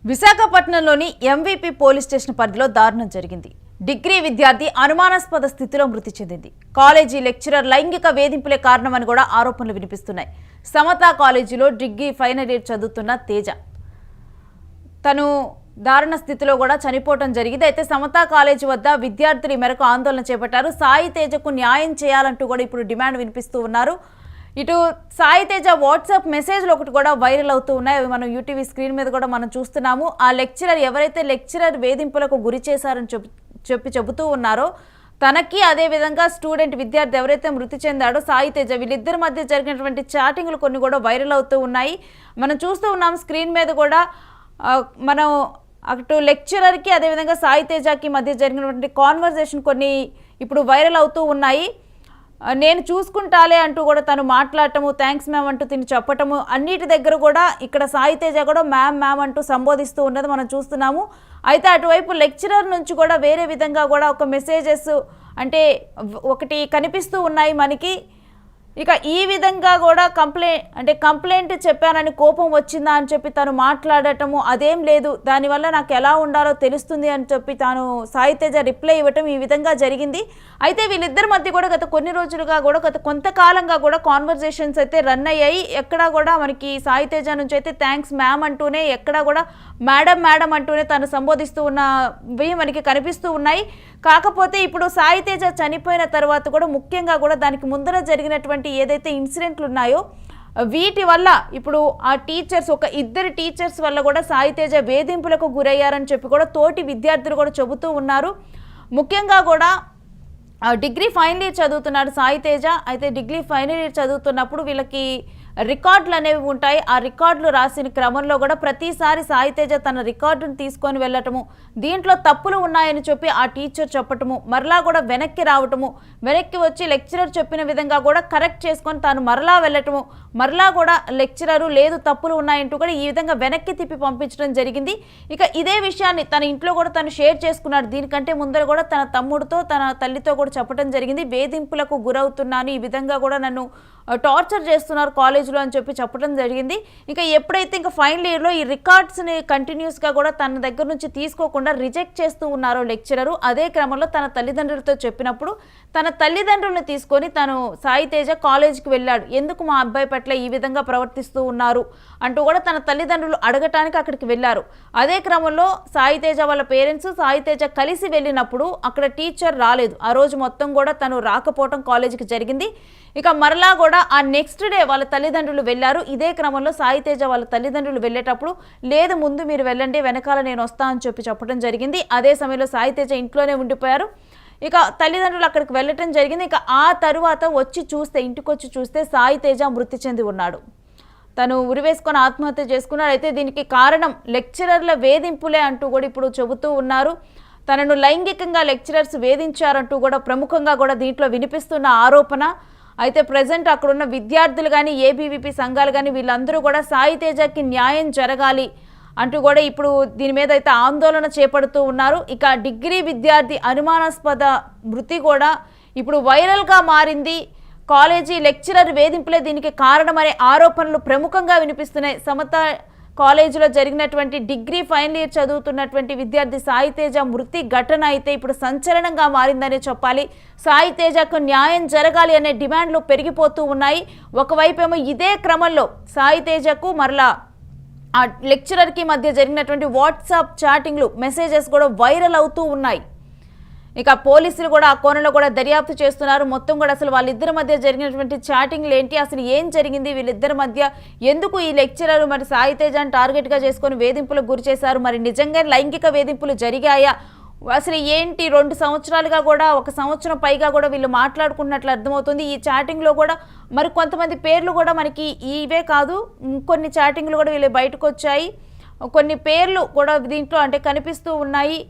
విశాఖపట్నంలోని MVP police station పరిధిలో దారుణం జరిగింది. డిగ్రీ విద్యార్థి అనుమానాస్పద స్థితిలో మృతి చెందింది. కాలేజీ లెక్చరర్ లైంగిక వేధింపులే కారణమని కూడా ఆరోపణలు వినిపిస్తున్నాయి. సమతా కాలేజీలో డిగ్రీ ఫైనల్ ఇయర్ చదువుతున్న తేజ తను దారుణ స్థితిలో కూడా చనిపోవడం జరిగింది. అయితే సమతా కాలేజీ వద్ద విద్యార్థులు ఈ మేరకు ఆందోళన చేపట్టారు. సాయి తేజకు న్యాయం చేయాలంటూ కూడా ఇప్పుడు డిమాండ్ వినిపిస్తూ ఉన్నారు. ఇటు సాయి తేజ వాట్సాప్ మెసేజ్లు ఒకటి కూడా వైరల్ అవుతూ ఉన్నాయి. అవి మనం యూటీవీ స్క్రీన్ మీద కూడా మనం చూస్తున్నాము. ఆ లెక్చరర్ ఎవరైతే లెక్చరర్ వేధింపులకు గురి చేశారని చెబుతూ ఉన్నారో తనకి అదేవిధంగా స్టూడెంట్ విద్యార్థి ఎవరైతే మృతి చెందాడో సాయి తేజ వీళ్ళిద్దరి మధ్య జరిగినటువంటి చాటింగ్లు కొన్ని కూడా వైరల్ అవుతూ ఉన్నాయి. మనం చూస్తూ ఉన్నాం స్క్రీన్ మీద కూడా. మనం అటు లెక్చరర్కి అదేవిధంగా సాయి తేజకి మధ్య జరిగినటువంటి కాన్వర్జేషన్ కొన్ని ఇప్పుడు వైరల్ అవుతూ ఉన్నాయి. నేను చూసుకుంటాలే అంటూ కూడా తను మాట్లాడటము, థ్యాంక్స్ మ్యామ్ అంటూ తిని చెప్పటము, అన్నిటి దగ్గర కూడా ఇక్కడ సాయి తేజ కూడా మ్యామ్ అంటూ సంబోధిస్తూ ఉన్నది మనం చూస్తున్నాము. అయితే అటువైపు లెక్చరర్ నుంచి కూడా వేరే విధంగా కూడా ఒక మెసేజెస్ అంటే ఒకటి కనిపిస్తూ ఉన్నాయి మనకి. ఇక ఈ విధంగా కూడా కంప్లైంట్ చెప్పానని కోపం వచ్చిందా అని చెప్పి తను మాట్లాడటము, అదేం లేదు దానివల్ల నాకు ఎలా ఉండాలో తెలుస్తుంది అని చెప్పి తాను సాయి తేజ రిప్లై ఇవ్వటం ఈ విధంగా జరిగింది. అయితే వీళ్ళిద్దరి మధ్య కూడా గత కొన్ని రోజులుగా కూడా కొంతకాలంగా కూడా కాన్వర్జేషన్స్ అయితే రన్ అయ్యాయి. ఎక్కడా కూడా మనకి సాయి తేజ నుంచి అయితే థ్యాంక్స్ మ్యామ్ అంటూనే, ఎక్కడా కూడా మేడం అంటూనే తను సంబోధిస్తూ ఉన్నవి మనకి కనిపిస్తూ ఉన్నాయి. కాకపోతే ఇప్పుడు సాయి తేజ చనిపోయిన తర్వాత కూడా ముఖ్యంగా కూడా దానికి ముందర జరిగినటువంటి ఏదైతే ఇన్సిడెంట్లు ఉన్నాయో వీటి వల్ల ఇప్పుడు ఆ టీచర్స్ ఇద్దరు టీచర్స్ వల్ల కూడా సాయి తేజ వేధింపులకు గురయ్యారని చెప్పి కూడా తోటి విద్యార్థులు కూడా చెబుతూ ఉన్నారు. ముఖ్యంగా కూడా డిగ్రీ ఫైనల్ ఇయర్ చదువుతున్నాడు సాయి తేజ. అయితే డిగ్రీ ఫైనల్ ఇయర్ చదువుతున్నప్పుడు వీళ్ళకి రికార్డులు అనేవి ఉంటాయి. ఆ రికార్డులు రాసిన క్రమంలో కూడా ప్రతిసారి సాయి తేజ తన రికార్డును తీసుకొని వెళ్ళటము, దీంట్లో తప్పులు ఉన్నాయని చెప్పి ఆ టీచర్ చెప్పటము, మరలా కూడా వెనక్కి రావటము, వెనక్కి వచ్చి లెక్చరర్ చెప్పిన విధంగా కూడా కరెక్ట్ చేసుకొని తాను మరలా వెళ్ళటము, మరలా కూడా లెక్చరరు లేదు తప్పులు ఉన్నాయంటూ కూడా ఈ విధంగా వెనక్కి తిప్పి పంపించడం జరిగింది. ఇక ఇదే విషయాన్ని తన ఇంట్లో కూడా తను షేర్ చేసుకున్నాడు. దీనికంటే ముందర కూడా తన తమ్ముడితో తన తల్లితో కూడా చెప్పడం జరిగింది. వేధింపులకు గురవుతున్నాను, ఈ విధంగా కూడా నన్ను టార్చర్ చేస్తున్నారు కాలేజీలో అని చెప్పి చెప్పడం జరిగింది. ఇంకా ఎప్పుడైతే ఇంకా ఫైనల్ ఇయర్లో ఈ రికార్డ్స్ని కంటిన్యూస్గా కూడా తన దగ్గర నుంచి తీసుకోకుండా రిజెక్ట్ చేస్తూ ఉన్నారో లెక్చరరు, అదే క్రమంలో తన తల్లిదండ్రులతో చెప్పినప్పుడు తన తల్లిదండ్రులను తీసుకొని తను సాయి తేజ కాలేజీకి వెళ్ళాడు. ఎందుకు మా అబ్బాయి పట్ల ఈ విధంగా ప్రవర్తిస్తూ ఉన్నారు అంటూ కూడా తన తల్లిదండ్రులు అడగటానికి అక్కడికి వెళ్ళారు. అదే క్రమంలో సాయి తేజ వాళ్ళ పేరెంట్స్ సాయి తేజ కలిసి వెళ్ళినప్పుడు అక్కడ టీచర్ రాలేదు. ఆ రోజు మొత్తం కూడా తను రాకపోవటం కాలేజీకి జరిగింది. ఇక మరలా కూడా ఆ నెక్స్ట్ డే వాళ్ళ తల్లిదండ్రులు వెళ్ళారు. ఇదే క్రమంలో సాయి తేజ వాళ్ళ తల్లిదండ్రులు వెళ్ళేటప్పుడు లేదు ముందు మీరు వెళ్ళండి, వెనకాల నేను వస్తా అని చెప్పడం జరిగింది. అదే సమయంలో సాయి తేజ ఇంట్లోనే ఉండిపోయారు. ఇక తల్లిదండ్రులు అక్కడికి వెళ్ళటం జరిగింది. ఇక ఆ తరువాత ఇంటికి వచ్చి చూస్తే సాయి తేజ మృతి చెంది ఉన్నాడు. తను ఉరివేసుకొని ఆత్మహత్య చేసుకున్నాడు. అయితే దీనికి కారణం లెక్చరర్ల వేధింపులే అంటూ కూడా ఇప్పుడు చెబుతూ ఉన్నారు. తనను లైంగికంగా లెక్చరర్స్ వేధించారంటూ కూడా ప్రముఖంగా కూడా దీంట్లో వినిపిస్తున్న ఆరోపణ. అయితే ప్రజెంట్ అక్కడున్న విద్యార్థులు కానీ ఏబీవీపీ సంఘాలు కానీ వీళ్ళందరూ కూడా సాయి తేజకి న్యాయం జరగాలి అంటూ కూడా ఇప్పుడు దీని మీద అయితే ఆందోళన చేపడుతూ ఉన్నారు. ఇక డిగ్రీ విద్యార్థి అనుమానాస్పద మృతి కూడా ఇప్పుడు వైరల్గా మారింది. కాలేజీ లెక్చరర్ వేధింపులే దీనికి కారణమనే ఆరోపణలు ప్రముఖంగా వినిపిస్తున్నాయి. సమతా కాలేజీలో జరిగినటువంటి డిగ్రీ ఫైనల్ ఇయర్ చదువుతున్నటువంటి విద్యార్థి సాయి తేజ మృతి ఘటన అయితే ఇప్పుడు సంచలనంగా మారిందనే చెప్పాలి. సాయి తేజకు న్యాయం జరగాలి అనే డిమాండ్లు పెరిగిపోతూ ఉన్నాయి. ఒకవైపేమో ఇదే క్రమంలో సాయి తేజకు మరలా ఆ లెక్చరర్కి మధ్య జరిగినటువంటి వాట్సాప్ చాటింగ్లు మెసేజెస్ కూడా వైరల్ అవుతూ ఉన్నాయి. ఇక పోలీసులు కూడా ఆ కోణంలో కూడా దర్యాప్తు చేస్తున్నారు. మొత్తం కూడా అసలు వాళ్ళిద్దరి మధ్య జరిగినటువంటి చాటింగ్లు ఏంటి, అసలు ఏం జరిగింది, వీళ్ళిద్దరి మధ్య ఎందుకు ఈ లెక్చరర్ మరి సాయి తేజను టార్గెట్గా చేసుకొని వేధింపులకు గురి చేశారు, మరి నిజంగా లైంగిక వేధింపులు జరిగాయా, అసలు ఏంటి 2 సంవత్సరాలుగా కూడా 1 సంవత్సరం పైగా కూడా వీళ్ళు మాట్లాడుకున్నట్లు అర్థమవుతుంది. ఈ చాటింగ్లో కూడా మరి కొంతమంది పేర్లు కూడా మనకి ఇవే కాదు కొన్ని చాటింగ్లు కూడా వీళ్ళు బయటకు వచ్చాయి. కొన్ని పేర్లు కూడా దీంట్లో కనిపిస్తూ ఉన్నాయి.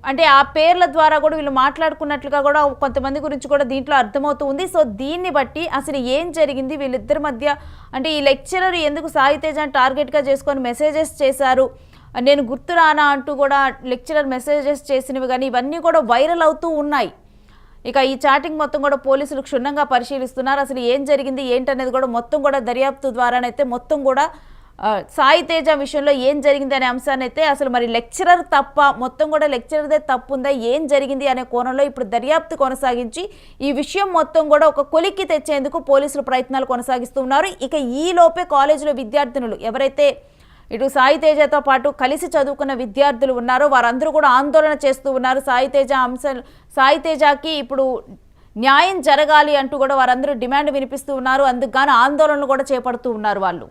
అంటే ఆ పేర్ల ద్వారా కూడా వీళ్ళు మాట్లాడుకున్నట్లుగా కూడా కొంతమంది గురించి కూడా దీంట్లో అర్థమవుతూ ఉంది. సో దీన్ని బట్టి అసలు ఏం జరిగింది వీళ్ళిద్దరి మధ్య, ఈ లెక్చరర్ ఎందుకు సాయి తేజను టార్గెట్గా చేసుకొని మెసేజెస్ చేశారు, నేను గుర్తురానా అంటూ కూడా లెక్చరర్ మెసేజెస్ చేసినవి కానీ ఇవన్నీ కూడా వైరల్ అవుతూ ఉన్నాయి. ఇక ఈ చాటింగ్ మొత్తం కూడా పోలీసులు క్షుణ్ణంగా పరిశీలిస్తున్నారు. అసలు ఏం జరిగింది ఏంటనేది కూడా మొత్తం కూడా దర్యాప్తు ద్వారానైతే మొత్తం కూడా సాయి తేజ విషయంలో ఏం జరిగింది అనే అంశాన్ని అయితే అసలు మరి లెక్చరర్ తప్ప, మొత్తం కూడా లెక్చరర్దే తప్పు ఉందా, ఏం జరిగింది అనే కోణంలో ఇప్పుడు దర్యాప్తు కొనసాగించి ఈ విషయం మొత్తం కూడా ఒక కొలిక్కి తెచ్చేందుకు పోలీసులు ప్రయత్నాలు కొనసాగిస్తూ ఉన్నారు. ఇక ఈ లోపే కాలేజీలో విద్యార్థినులు ఎవరైతే ఇటు సాయి తేజతో పాటు కలిసి చదువుకున్న విద్యార్థులు ఉన్నారో వారందరూ కూడా ఆందోళన చేస్తూ ఉన్నారు. సాయి తేజకి ఇప్పుడు న్యాయం జరగాలి అంటూ కూడా వారందరూ డిమాండ్ వినిపిస్తూ ఉన్నారు. అందుకు గాను ఆందోళనలు కూడా చేపడుతూ ఉన్నారు వాళ్ళు.